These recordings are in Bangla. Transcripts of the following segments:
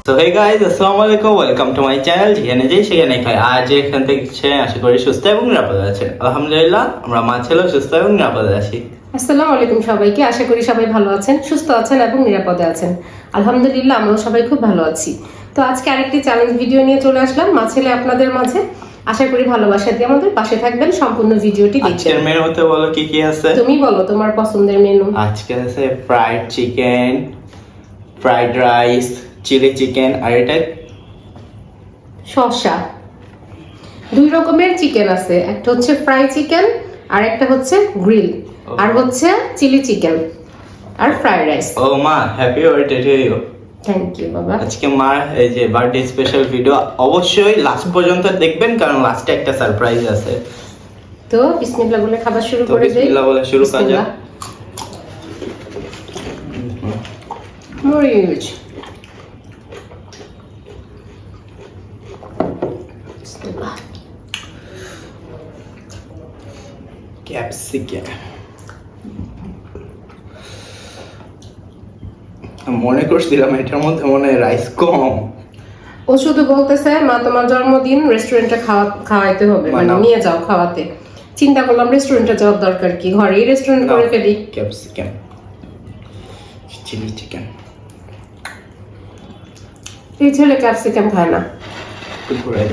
তো হে গাইজ, আসসালামু আলাইকুম, ওয়েলকাম টু মাই চ্যানেল। যেখানে যাই সেখানে খাই। আজ এখান থেকে আশা করি সুস্থ এবং নিরাপদে আছেন। আলহামদুলিল্লাহ, আমরা মা ছেলে সুস্থ এবং নিরাপদে আছি। আসসালামু আলাইকুম সবাইকে। আশা করি সবাই ভালো আছেন, সুস্থ আছেন এবং নিরাপদে আছেন। আলহামদুলিল্লাহ, আমরাও সবাই খুব ভালো আছি। তো আজকে আরেকটি চ্যালেঞ্জ ভিডিও নিয়ে চলে আসলাম মা ছেলে আপনাদের মাঝে। আশা করি ভালোবাসা দিয়ে আমাদের পাশে থাকবেন, সম্পূর্ণ ভিডিওটি আজকের দেখবেন। মেনুতে বলো কি কি আছে? তুমি বলো তোমার পছন্দের মেনু। আজকে আছে fried chicken, fried rice, chilli chicken, আর এটা শসা। দুই রকমের চিকেন আছে, একটা হচ্ছে ফ্রাই চিকেন আর একটা হচ্ছে গ্রিল, আর হচ্ছে চিলি চিকেন আর ফ্রাইড রাইস। ও মা, happy birthday to you. Thank you বাবা। আজকে মার এই যে বার্থডে স্পেশাল ভিডিও, অবশ্যই লাস্ট পর্যন্ত দেখবেন, কারণ লাস্টে একটা সারপ্রাইজ আছে। তো বিসমিল্লাহ বলে খাবার শুরু তো করে দেই। বিসমিল্লাহ বলে শুরু করা যাক। মরিচ, ক্যাপসিকাম। মনে করছিলাম এটার মধ্যে মনে হয় রাইস কম। ও শুধু বলতেছে মা তোমার জন্মদিন রেস্টুরেন্টে খাওয়াইতে হবে, মানে বানাও। নিয়ে যাও খাওয়াতে। চিন্তা করলাম রেস্টুরেন্টে যাওয়ার দরকার কি, ঘরেই রেস্টুরেন্ট করে ফেলি। Capsicum, chilli chicken. এই ছেলে ক্যাপসিকাম খায় না। ঘুরে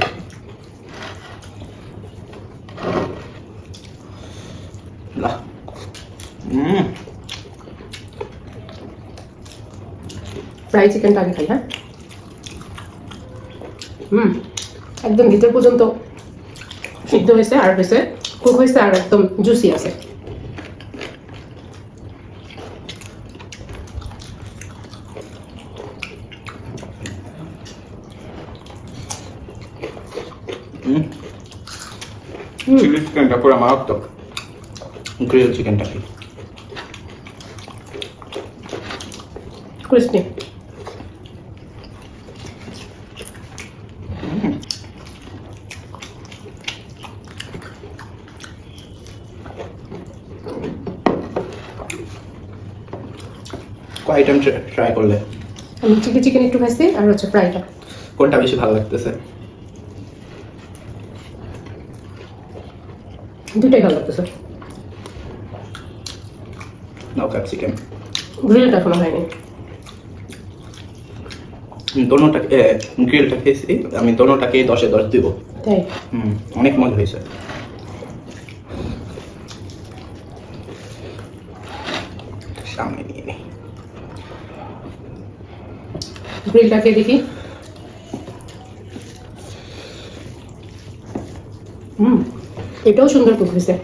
ফ্রাই চিকেনটা আগে খাই। হ্যাঁ, একদম ভিতর পর্যন্ত সিদ্ধ হয়েছে, আর হয়েছে কুক হয়েছে, আর একদম জুসি আছে। চিলি চিকেনটা পুরো মারাত্মক। গ্রিল চিকেনটা কি ক্রিস্পি। কয় আইটেম ট্রাই করলে? আমি চিলি চিকেন একটু খাইছি, আর হচ্ছে ফ্রাইটা। কোনটা বেশি ভালো লাগতেছে? দুটাই ভালো লাগতেছে। নাও ক্যাপসিকাম। গ্রিলটা এখনো হয়নি। দোনোটাকে গ্রিলটা খেয়েছি আমি, দোনোটাকে 10-এ 10 দিব। তাই অনেক মজা হয়েছে। সামনে নিয়ে নেই। গ্রিলটাকে দেখি। এটাও সুন্দর কুক হয়েছে।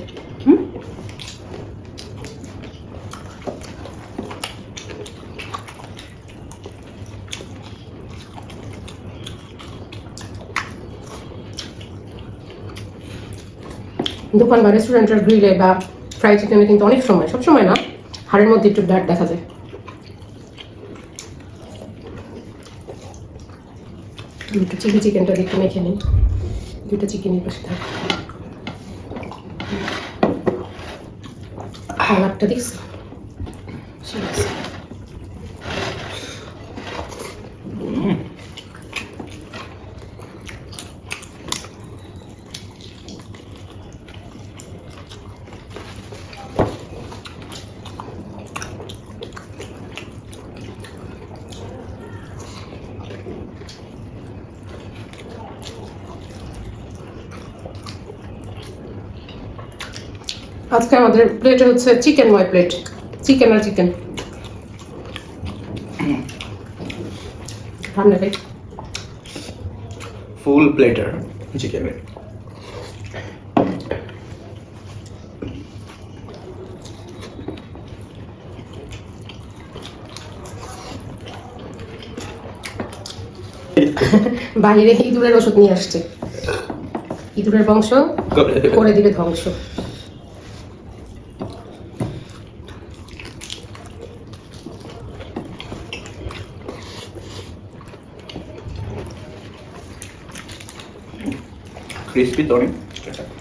দোকান বা রেস্টুরেন্টের গ্রিলে বা ফ্রাই চিকেনে কিন্তু অনেক সময়, সব সময় না, হাড়ের মধ্যে একটু ব্লাড দেখা যায়। দুটো চিলি চিকেনটা একটু মেখে নিই। দুটো চিকেনের পাশে থাক। কালারটা দেখছি। আজকে আমাদের প্লেটে হচ্ছে চিকেনময় প্লেট, চিকেন আর চিকেন। ঠান্ডা খাই। ফুল প্লেটার চিকেনের। বাইরে ইঁদুরের ওষুধ নিয়ে আসছে। ইঁদুরের বংশ করে দিবে ধ্বংস। ক্রিসপি তো অনেক।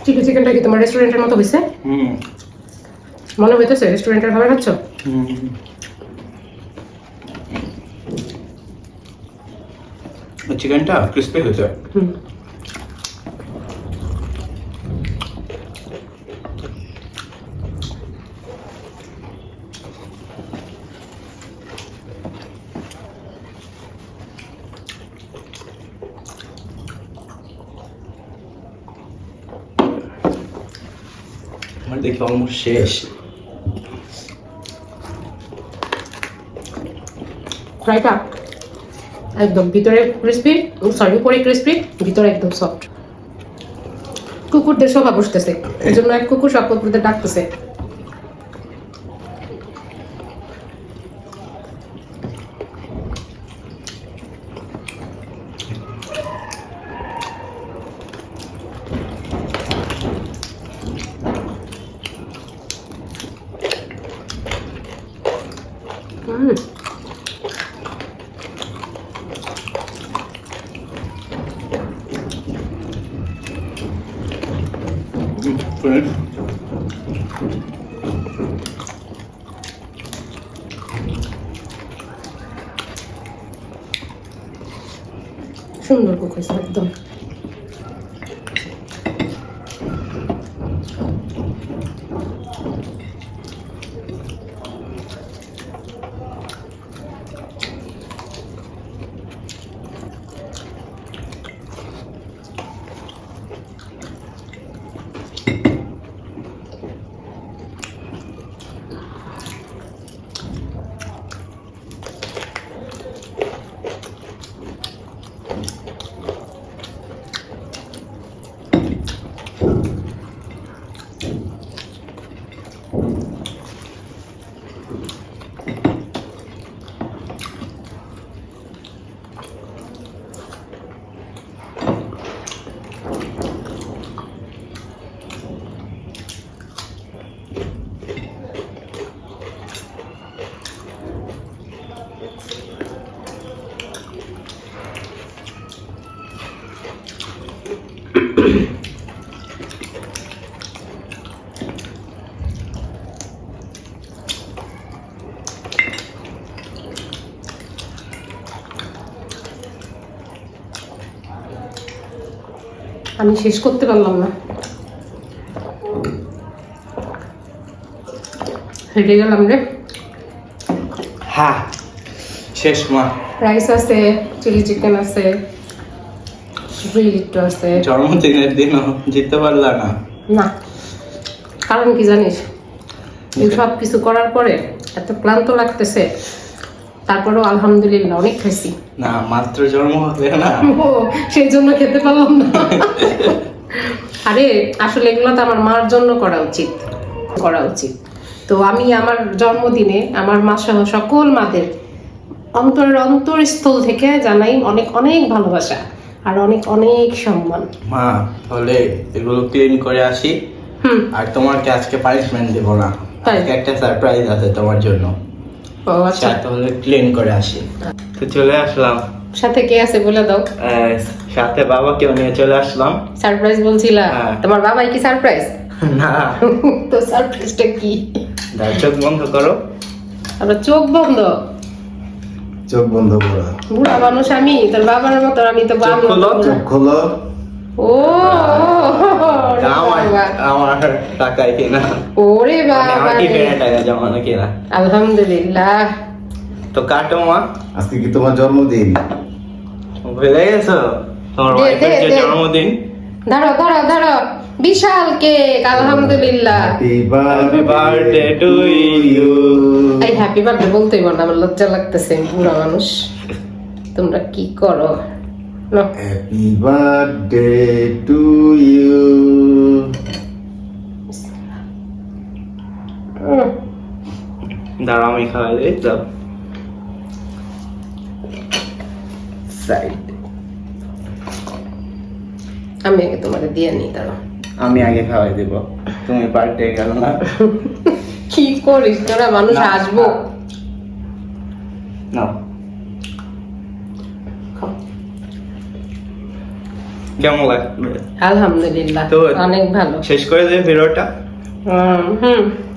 চিলি চিকেনটা কি তোমার রেস্টুরেন্টের মতো হয়েছে? মনে হইতেছে রেস্টুরেন্টের খাবার খাচ্ছ? চিকেনটা ক্রিস্পি হয়েছে। হুম। আমার দেখি অলমোস্ট শেষ। ফ্রাইটা একদম ভিতরে ক্রিস্পি, সরি উপরে ক্রিস্পি, ভিতরে একদম সফট। কুকুরদের শোভা বসতেছে, এই জন্য এক কুকুর সব কুকুরদের ডাকতেছে। সুন্দর কুক হয়েছে একদম। আমি শেষ করতে পারলাম না, হেঁটে গেলাম রে। হ্যাঁ শেষ মা। রাইস আছে, চিলি চিকেন আছে, একটু আছে। জন্মদিনের দিনও জিততে পারলা না। না, কারণ কি জানিস, এই সব কিছু করার পরে এত ক্লান্ত লাগতেছে, তারপরেও আলহামদুলিল্লাহ অনেক খাইছি। না মাত্র জন্ম হবে না, ও সেই জন্য খেতে পারলাম না। আরে আসলে এগুলো তো আমার মার জন্য করা উচিত। তো আমি আমার জন্মদিনে আমার মা সহ সকল মাদের অন্তরের অন্তরস্থল থেকে জানাই অনেক অনেক ভালোবাসা আর অনেক অনেক সম্মান। মা তাহলে এগুলো ক্লিন করে আসি। আর তোমাকে আজকে পানিশমেন্ট দেবো না, আজকে একটা সারপ্রাইজ আছে তোমার জন্য। ও আচ্ছা, তাহলে ক্লিন করে আসি। তো চলে আসলাম। সাথে কে আছে বলে দাও। সাথে বাবাকেও নিয়ে চলে আসলাম। সারপ্রাইজ বলছিলা? হ্যাঁ। তোমার বাবাই কি সারপ্রাইজ? না। তো সারপ্রাইজটা কি? চোখ বন্ধ করো। আবার চোখ বন্ধ? চোখ বন্ধ করা। বুড়া মানুষ আমি, তোর বাবার মতো আমি তো চোখ খোলো। চোখ খোলো। ও আমার টাকায় কিনা। ওরে বাবা, আমার কি টাকা জমানো কিনা। আলহামদুলিল্লাহ। তো কাটো মা। আজকে কি তোমার জন্মদিন? ভুলে গেছো তোমার দে, ওয়াইফের যে দে। জন্মদিন? ধরো ধরো ধরো, বিশাল কেক, আলহামদুলিল্লাহ। Happy happy birthday to you. এই হ্যাপি বার্থডে বলতেই বল না, আমার লজ্জা লাগতেছে। বুড়া মানুষ তোমরা কি করো। নাও। Happy birthday to you. দাঁড়াও আমি খাওয়াই দিই তো। সাইড। আমি আগে তোমাদের দিয়ে নিই, দাঁড়াও। আমি আগে খাওয়াই দিব, তুমি বার্থডে গেল না। কি করিস তোরা, মানুষ না। আসবো। নাও। খাও। কেমন লাগবে? আলহামদুলিল্লাহ তো অনেক ভালো। শেষ করে দিই ভিডিওটা।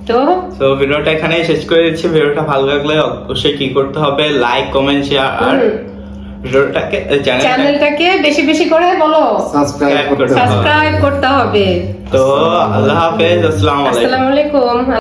তো তো ভিডিওটা এখানেই শেষ করে দিচ্ছি। ভিডিওটা ভালো লাগলে অবশ্যই কি করতে হবে, লাইক কমেন্ট শেয়ার আর ভিডিওটাকে চ্যানেলটাকে চ্যানেলটাকে বেশি বেশি করে বলো সাবস্ক্রাইব করতে হবে। সাবস্ক্রাইব করতে হবে। তো আল্লাহ হাফেজ, আসসালামু আলাইকুম। আসসালামু আলাইকুম।